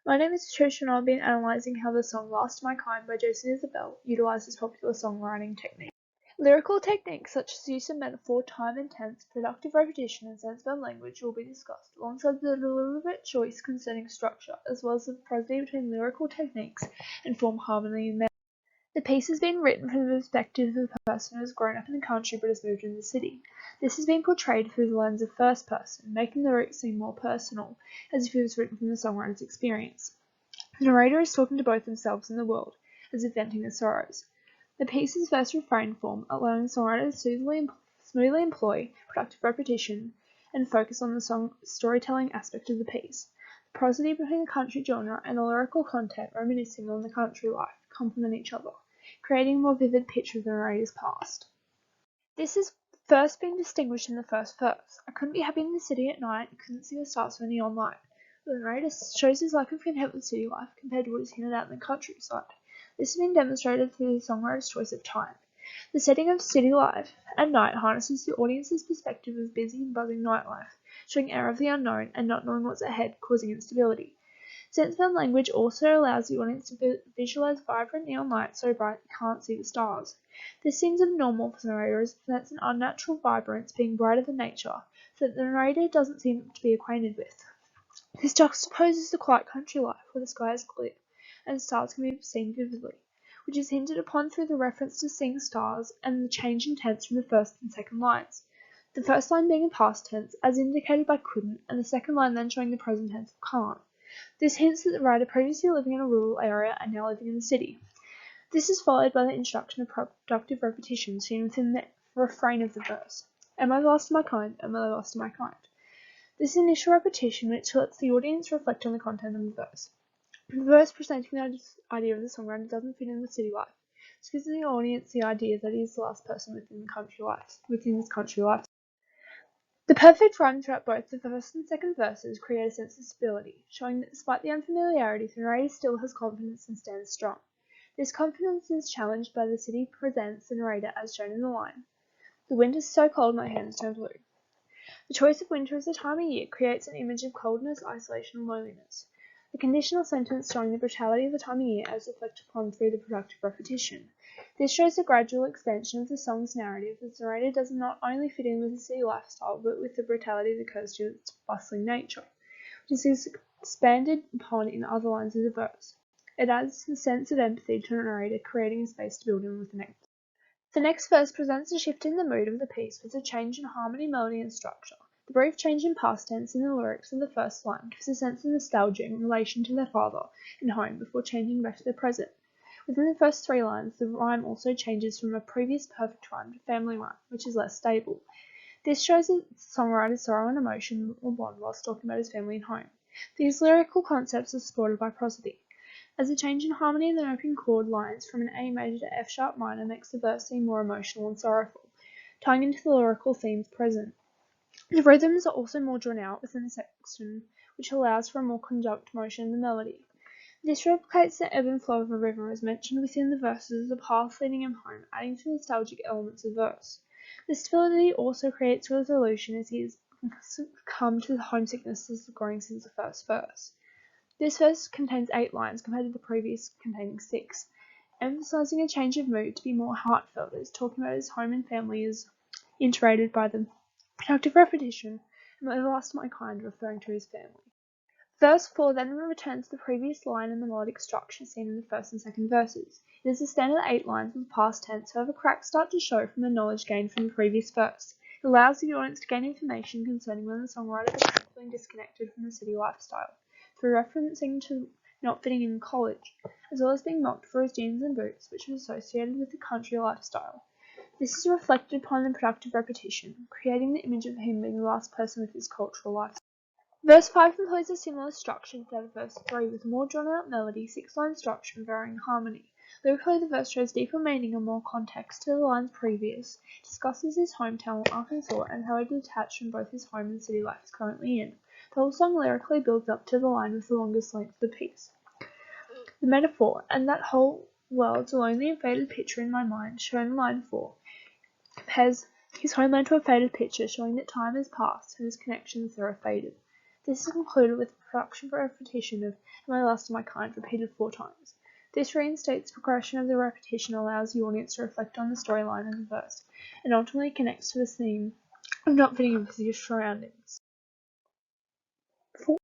My name is Trish and I'll be analysing how the song Last of My Kind by Jason Isabel utilises popular songwriting techniques. Lyrical techniques such as use of metaphor, time and tense, productive repetition and sense-bound language will be discussed, alongside the deliberate choice concerning structure, as well as the prosody between lyrical techniques and form harmony and melody. The piece has been written from the perspective of a person who has grown up in the country but has moved into the city. This has been portrayed through the lens of first person, making the lyrics seem more personal, as if it was written from the songwriter's experience. The narrator is talking to both themselves and the world, as if venting their sorrows. The piece is verse-refrain form, allowing the songwriter to smoothly employ productive repetition and focus on the storytelling aspect of the piece. The prosody between the country genre and the lyrical content reminiscing on the country life complement each other, creating a more vivid picture of the narrator's past. This has first been distinguished in the first verse. I couldn't be happy in the city at night, couldn't see the stars for neon light. The narrator shows his lack of content with city life compared to what is hinted at in the countryside. This has been demonstrated through the songwriter's choice of time. The setting of city life at night harnesses the audience's perspective of busy and buzzing nightlife, showing air of the unknown and not knowing what's ahead, causing instability. Sense-bound language also allows the audience to visualize vibrant neon light so bright you can't see the stars. This seems abnormal for the narrator as it presents an unnatural vibrance being brighter than nature that the narrator doesn't seem to be acquainted with. This juxtaposes the quiet country life where the sky is clear and stars can be seen vividly, which is hinted upon through the reference to seeing stars and the change in tense from the first and second lines. The first line being in past tense, as indicated by couldn't, and the second line then showing the present tense of can't. This hints that the writer previously living in a rural area and now living in the city. This is followed by the introduction of productive repetition seen within the refrain of the verse. Am I the last of my kind? Am I the last of my kind? This initial repetition which lets the audience reflect on the content of the verse. The verse presenting the idea of the songwriter doesn't fit in with city life. This gives the audience the idea that he is the last person within this country life. The perfect rhyme throughout both the first and second verses create a sense of stability, showing that despite the unfamiliarity, the narrator still has confidence and stands strong. This confidence is challenged by the city presents the narrator as shown in the line. The wind is so cold my hands turn blue. The choice of winter as a time of year creates an image of coldness, isolation, and loneliness. The conditional sentence showing the brutality of the time of year as reflected upon through the productive repetition. This shows the gradual expansion of the song's narrative as the narrator does not only fit in with the city lifestyle but with the brutality that occurs due to its bustling nature, which is expanded upon in other lines of the verse. It adds the sense of empathy to the narrator, creating a space to build in with the next. The next verse presents a shift in the mood of the piece with a change in harmony, melody, and structure. The brief change in past tense in the lyrics of the first line gives a sense of nostalgia in relation to their father and home before changing back to the present. Within the first three lines, the rhyme also changes from a previous perfect rhyme to family rhyme, which is less stable. This shows that the songwriter's sorrow and emotion were bond whilst talking about his family and home. These lyrical concepts are supported by prosody, as a change in harmony in the open chord lines from an A major to F sharp minor makes the verse seem more emotional and sorrowful, tying into the lyrical themes present. The rhythms are also more drawn out within the section, which allows for a more conjunct motion in the melody. This replicates the ebb and flow of a river as mentioned within the verses as a path leading him home, adding to the nostalgic elements of the verse. The stability also creates resolution as he has come to the homesickness as growing since the first verse. This verse contains 8 lines compared to the previous containing 6, emphasizing a change of mood to be more heartfelt as talking about his home and family is iterated by the productive repetition and the last of my kind referring to his family. Verse 4 then returns to the previous line and the melodic structure seen in the first and second verses. It is a standard 8 lines with past tense, however cracks start to show from the knowledge gained from the previous verse. It allows the audience to gain information concerning when the songwriter began feeling disconnected from the city lifestyle, through referencing to not fitting in college, as well as being mocked for his jeans and boots, which was associated with the country lifestyle. This is reflected upon the productive repetition, creating the image of him being the last person with his cultural lifestyle. Verse 5 employs a similar structure to that of verse 3 with a more drawn-out melody, 6-line structure, and varying harmony. Lyrically, the verse shows deeper meaning and more context to the lines previous, discusses his hometown, Arkansas, and how he detached from both his home and the city life he's currently in. The whole song lyrically builds up to the line with the longest length of the piece. The metaphor, and that whole world's a lonely and faded picture in my mind, shown in line 4, compares his homeland to a faded picture, showing that time has passed and his connections there are faded. This is concluded with the production repetition of "Am I Last of My Kind" repeated 4 times. This reinstates progression of the repetition, allows the audience to reflect on the storyline in the verse, and ultimately connects to the theme of not fitting in with your surroundings.